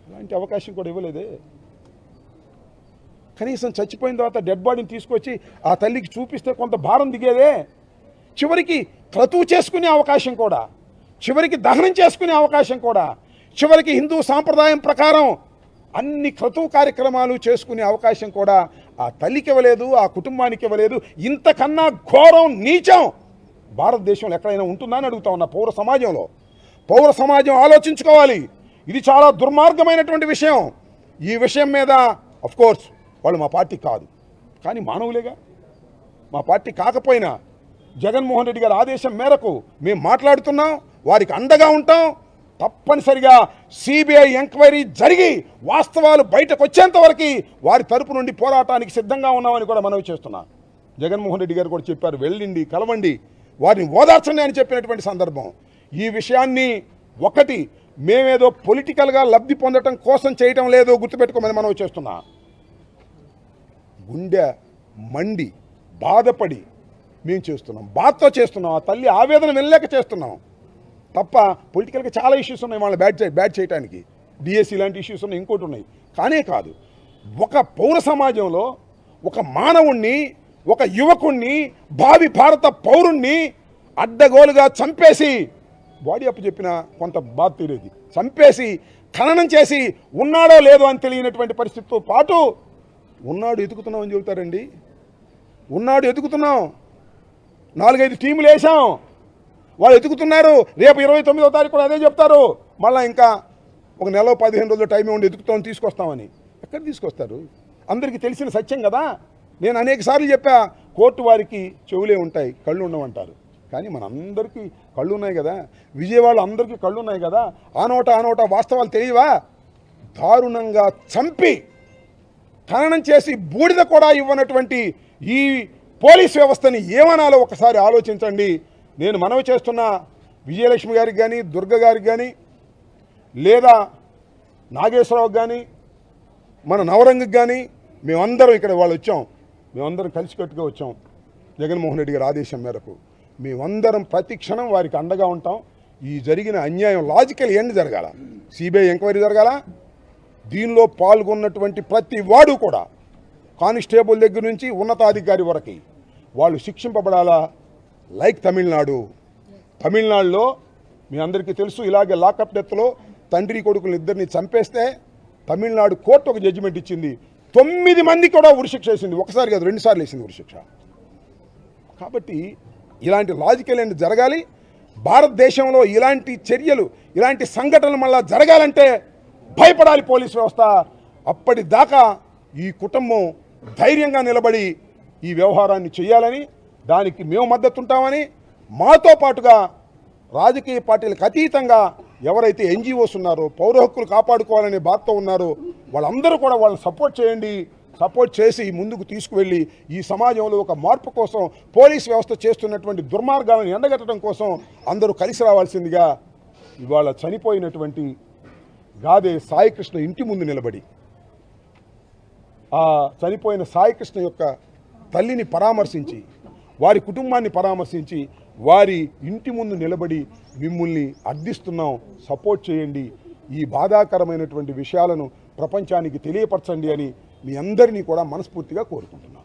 అలాంటి అవకాశం కూడా ఇవ్వలేదే. కనీసం చచ్చిపోయిన తర్వాత డెడ్ బాడీని తీసుకొచ్చి ఆ తల్లికి చూపిస్తే కొంత భారం దిగేదే. చివరికి క్రతువు చేసుకునే అవకాశం కూడా, చివరికి దహనం చేసుకునే అవకాశం కూడా, చివరికి హిందూ సాంప్రదాయం ప్రకారం అన్ని క్రతువు కార్యక్రమాలు చేసుకునే అవకాశం కూడా ఆ తల్లికి ఇవ్వలేదు, ఆ కుటుంబానికి ఇవ్వలేదు. ఇంతకన్నా ఘోరం, నీచం భారతదేశంలో ఎక్కడైనా ఉంటుందా అని అడుగుతా ఉన్నా. పౌర సమాజం ఆలోచించుకోవాలి. ఇది చాలా దుర్మార్గమైనటువంటి విషయం. ఈ విషయం మీద కోర్స్ వాళ్ళు మా పార్టీ కాదు, కానీ మానవులేగా. మా పార్టీ కాకపోయినా జగన్మోహన్ రెడ్డి గారి ఆదేశం మేరకు మేము మాట్లాడుతున్నాం, వారికి అండగా ఉంటాం. తప్పనిసరిగా సిబిఐ ఎంక్వైరీ జరిగి వాస్తవాలు బయటకు వచ్చేంత వరకు వారి తరపు నుండి పోరాటానికి సిద్ధంగా ఉన్నామని కూడా మనవి చేస్తున్నాం. జగన్మోహన్ రెడ్డి గారు కూడా చెప్పారు, వెళ్ళండి, కలవండి, వారిని ఓదార్చండి అని చెప్పినటువంటి సందర్భం. ఈ విషయాన్ని ఒకటి మేమేదో పొలిటికల్గా లబ్ధి పొందటం కోసం చేయటం లేదు, గుర్తుపెట్టుకోమని మనవి చేస్తున్నా. గుండె మండి బాధపడి మేము చేస్తున్నాం, బాధతో చేస్తున్నాం. ఆ తల్లి ఆవేదన వెళ్ళలేక చేస్తున్నాం తప్ప పొలిటికల్గా చాలా ఇష్యూస్ ఉన్నాయి వాళ్ళని బ్యాడ్ చేయడానికి. డిఎస్సి లాంటి ఇష్యూస్ ఉన్నాయి, ఇంకోటి ఉన్నాయి. కానే కాదు, ఒక పౌర సమాజంలో ఒక మానవుణ్ణి, ఒక యువకుణ్ణి, భావి భారత పౌరుణ్ణి అడ్డగోలుగా చంపేసి, బాడీ అప్పు చెప్పిన కొంత బాధ తెలియదు, చంపేసి ఖననం చేసి ఉన్నాడో లేదో అని తెలియనటువంటి పరిస్థితితో పాటు ఉన్నాడు ఎతుకుతున్నాం అని చెబుతారండి. ఉన్నాడు ఎతుకుతున్నాం, 4-5 టీములు వేసాం, వాళ్ళు ఎతుకుతున్నారు. రేపు 29వ తారీఖు కూడా అదే చెప్తారు. మళ్ళీ ఇంకా ఒక నెల 15 రోజుల టైం ఉండి ఎతుకుతామని తీసుకొస్తామని. ఎక్కడ తీసుకొస్తారు? అందరికీ తెలిసిన సత్యం కదా. నేను అనేక సార్లు చెప్పా, కోర్టు వారికి చెవులే ఉంటాయి, కళ్ళు ఉండవంటారు. కానీ మనందరికీ కళ్ళు ఉన్నాయి కదా, విజయవాడ అందరికీ కళ్ళు ఉన్నాయి కదా. ఆ నోట వాస్తవాలు తెలియవా? దారుణంగా చంపి ఖననం చేసి బూడిద కూడా ఇవ్వనటువంటి ఈ పోలీస్ వ్యవస్థని ఏమనాలో ఒకసారి ఆలోచించండి. నేను మనవి చేస్తున్నా, విజయలక్ష్మి గారికి కానీ, దుర్గ గారికి కానీ, లేదా నాగేశ్వరరావుకి కానీ, మన నవరంగకి కానీ, మేమందరం ఇక్కడ వాళ్ళు వచ్చాం, మేమందరం కలిసికట్టుగా వచ్చాం. జగన్మోహన్ రెడ్డి గారి ఆదేశం మేరకు మేమందరం ప్రతి క్షణం వారికి అండగా ఉంటాం. ఈ జరిగిన అన్యాయం లాజికల్ ఎండ్ జరగాల, సిబిఐ ఎంక్వైరీ జరగాల. దీనిలో పాల్గొన్నటువంటి ప్రతి వాడు కూడా, కానిస్టేబుల్ దగ్గర నుంచి ఉన్నతాధికారి వరకు వాళ్ళు శిక్షింపబడాలా. లైక్ తమిళనాడులో మీ అందరికీ తెలుసు, ఇలాగే లాకప్ డెత్లో తండ్రి కొడుకులు ఇద్దరిని చంపేస్తే తమిళనాడు కోర్టు ఒక జడ్జిమెంట్ ఇచ్చింది. 9 మంది కూడా ఉరిశిక్ష వేసింది. ఒకసారి కాదు, 2 సార్లు వేసింది ఉరిశిక్ష. కాబట్టి ఇలాంటి లాజికల్ ఎండ్ జరగాలి. భారతదేశంలో ఇలాంటి చర్యలు, ఇలాంటి సంఘటనలు మళ్ళా జరగాలంటే భయపడాలి పోలీస్ వ్యవస్థ. అప్పటిదాకా ఈ కుటుంబం ధైర్యంగా నిలబడి ఈ వ్యవహారాన్ని చేయాలని, దానికి మేము మద్దతు ఉంటామని, మాతో పాటుగా రాజకీయ పార్టీలకు అతీతంగా ఎవరైతే ఎన్జిఓస్ ఉన్నారో, పౌర హక్కులు కాపాడుకోవాలనే బాధతో ఉన్నారో వాళ్ళందరూ కూడా వాళ్ళని సపోర్ట్ చేయండి. సపోర్ట్ చేసి ముందుకు తీసుకువెళ్ళి ఈ సమాజంలో ఒక మార్పు కోసం, పోలీస్ వ్యవస్థ చేస్తున్నటువంటి దుర్మార్గాలను ఎండగట్టడం కోసం అందరూ కలిసి రావాల్సిందిగా ఇవాళ చనిపోయినటువంటి గాదే సాయికృష్ణ ఇంటి ముందు నిలబడి, ఆ చనిపోయిన సాయికృష్ణ యొక్క తల్లిని పరామర్శించి, వారి కుటుంబాన్ని పరామర్శించి, వారి ఇంటి ముందు నిలబడి మిమ్మల్ని అర్థిస్తున్నాం, సపోర్ట్ చేయండి, ఈ బాధాకరమైనటువంటి విషయాలను ప్రపంచానికి తెలియపరచండి అని మీ అందరినీ కూడా మనస్ఫూర్తిగా కోరుకుంటున్నాను.